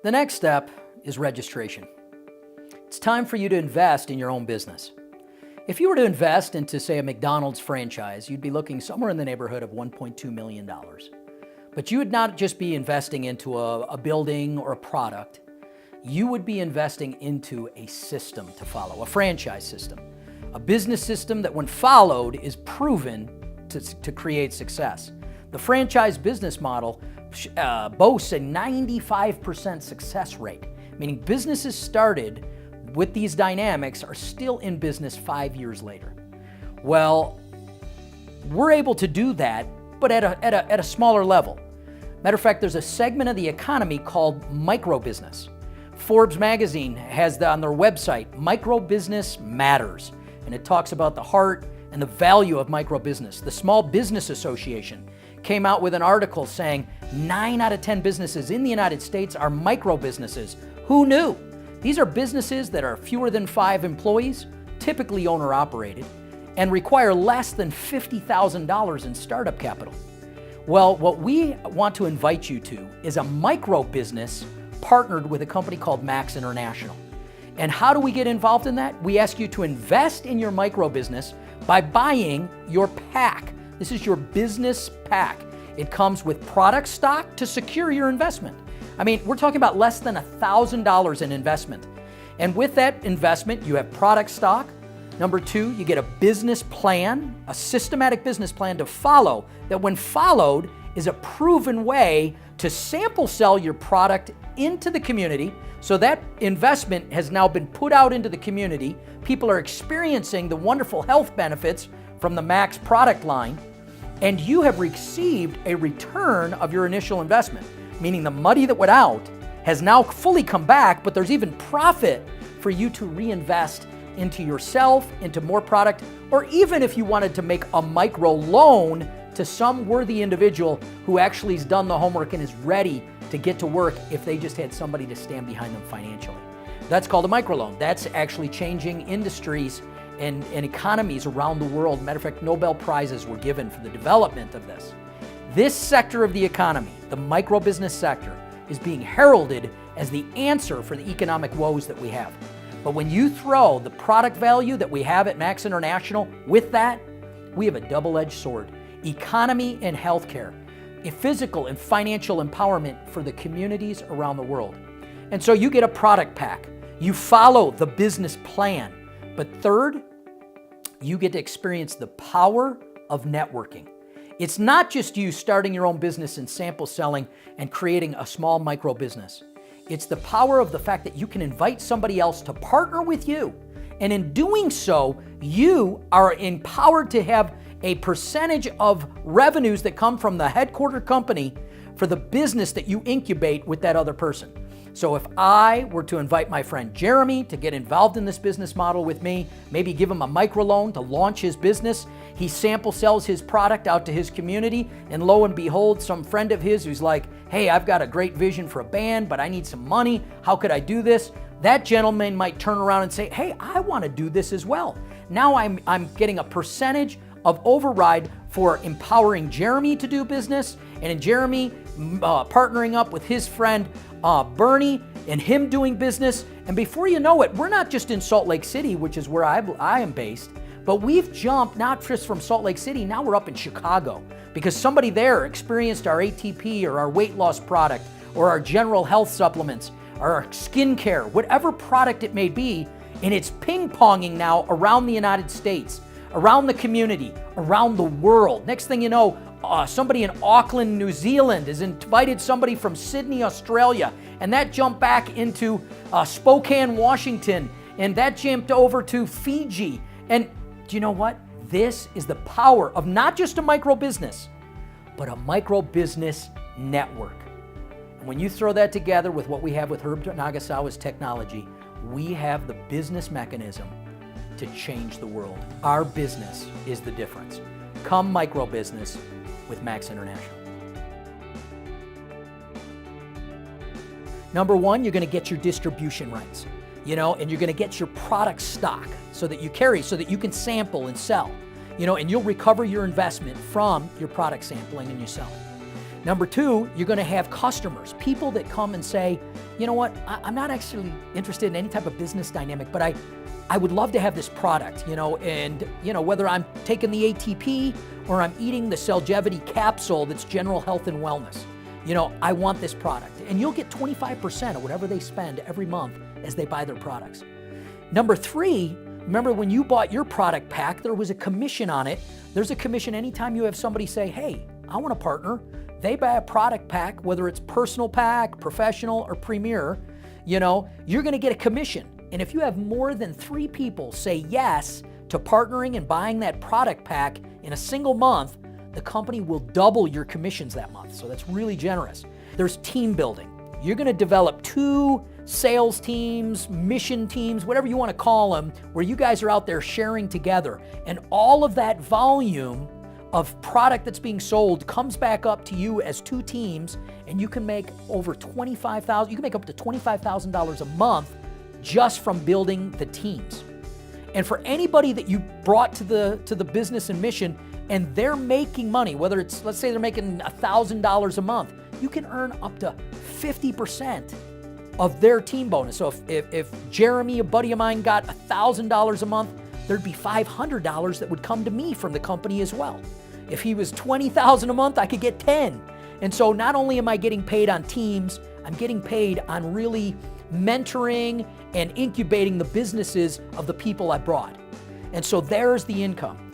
The next step is registration. It's time for you to invest in your own business. If you were to invest into, say, a McDonald's franchise, you'd be looking somewhere in the neighborhood of $1.2 million. But you would not just be investing into a building or a product. You would be investing into a system to follow, a franchise system, a business system that when followed is proven to create success. The franchise business model boasts a 95% success rate, meaning businesses started with these dynamics are still in business 5 years later. Well, we're able to do that, but at a smaller level. Matter of fact, there's a segment of the economy called micro business. Forbes magazine has on their website, Micro Business Matters, and it talks about the heart and the value of micro business. The Small Business Association came out with an article saying 9 out of 10 businesses in the United States are micro businesses. Who knew? These are businesses that are fewer than 5 employees, typically owner-operated, and require less than $50,000 in startup capital. Well, what we want to invite you to is a micro business partnered with a company called Max International. And how do we get involved in that? We ask you to invest in your micro business by buying your pack. This is your business pack. It comes with product stock to secure your investment. I mean, we're talking about less than $1,000 in investment. And with that investment, you have product stock. Number 2, you get a business plan, a systematic business plan to follow that when followed is a proven way to sample sell your product into the community. So that investment has now been put out into the community. People are experiencing the wonderful health benefits from the Max product line, and you have received a return of your initial investment, meaning the money that went out has now fully come back, but there's even profit for you to reinvest into yourself, into more product, or even if you wanted to make a micro loan to some worthy individual who actually has done the homework and is ready to get to work if they just had somebody to stand behind them financially. That's called a microloan. That's actually changing industries and economies around the world. Matter of fact, Nobel Prizes were given for the development of this. This sector of the economy, the micro business sector, is being heralded as the answer for the economic woes that we have. But when you throw the product value that we have at Max International with that, we have a double-edged sword. Economy and healthcare, a physical and financial empowerment for the communities around the world. And so you get a product pack. You follow the business plan. But third, you get to experience the power of networking. It's not just you starting your own business and sample selling and creating a small micro business. It's the power of the fact that you can invite somebody else to partner with you. And in doing so, you are empowered to have a percentage of revenues that come from the headquarter company for the business that you incubate with that other person. So if I were to invite my friend Jeremy to get involved in this business model with me, maybe give him a microloan to launch his business, he sample sells his product out to his community, and lo and behold, some friend of his who's like, hey, I've got a great vision for a band, but I need some money. How could I do this? That gentleman might turn around and say, hey, I want to do this as well. Now I'm getting a percentage of override for empowering Jeremy to do business, and in Jeremy partnering up with his friend Bernie and him doing business. And before you know it, we're not just in Salt Lake City, which is where I am based, but we've jumped not just from Salt Lake City, now we're up in Chicago because somebody there experienced our ATP or our weight loss product or our general health supplements or our skincare, whatever product it may be, and it's ping-ponging now around the United States, around the community, around the world. Next thing you know, somebody in Auckland, New Zealand has invited somebody from Sydney, Australia, and that jumped back into Spokane, Washington, and that jumped over to Fiji. And do you know what? This is the power of not just a micro business, but a micro business network. And when you throw that together with what we have with Herb Nagasawa's technology, we have the business mechanism to change the world. Our business is the difference. Come micro business with Max International. Number one, you're going to get your distribution rights, and you're going to get your product stock so that you carry, so that you can sample and sell, and you'll recover your investment from your product sampling and your selling. Number two, you're going to have customers, people that come and say, you know what, I'm not actually interested in any type of business dynamic, but I would love to have this product, and whether I'm taking the ATP or I'm eating the Celgevity capsule that's general health and wellness, I want this product. And you'll get 25% of whatever they spend every month as they buy their products. Number three, remember when you bought your product pack, there was a commission on it. There's a commission anytime you have somebody say, hey, I want to partner. They buy a product pack, whether it's personal pack, professional, or premier, you're going to get a commission. And if you have more than 3 people say yes to partnering and buying that product pack in a single month, the company will double your commissions that month. So that's really generous. There's team building. You're going to develop 2 sales teams, mission teams, whatever you want to call them, where you guys are out there sharing together. And all of that volume of product that's being sold comes back up to you as 2 teams, and you can make over $25,000. You can make up to $25,000 a month just from building the teams. And for anybody that you brought to the business and mission, and they're making money, whether it's, let's say they're making $1,000 a month, you can earn up to 50% of their team bonus. So if Jeremy, a buddy of mine, got $1,000 a month, there'd be $500 that would come to me from the company as well. If he was $20,000 a month, I could get 10. And so not only am I getting paid on teams, I'm getting paid on really mentoring and incubating the businesses of the people I brought. And so there's the income.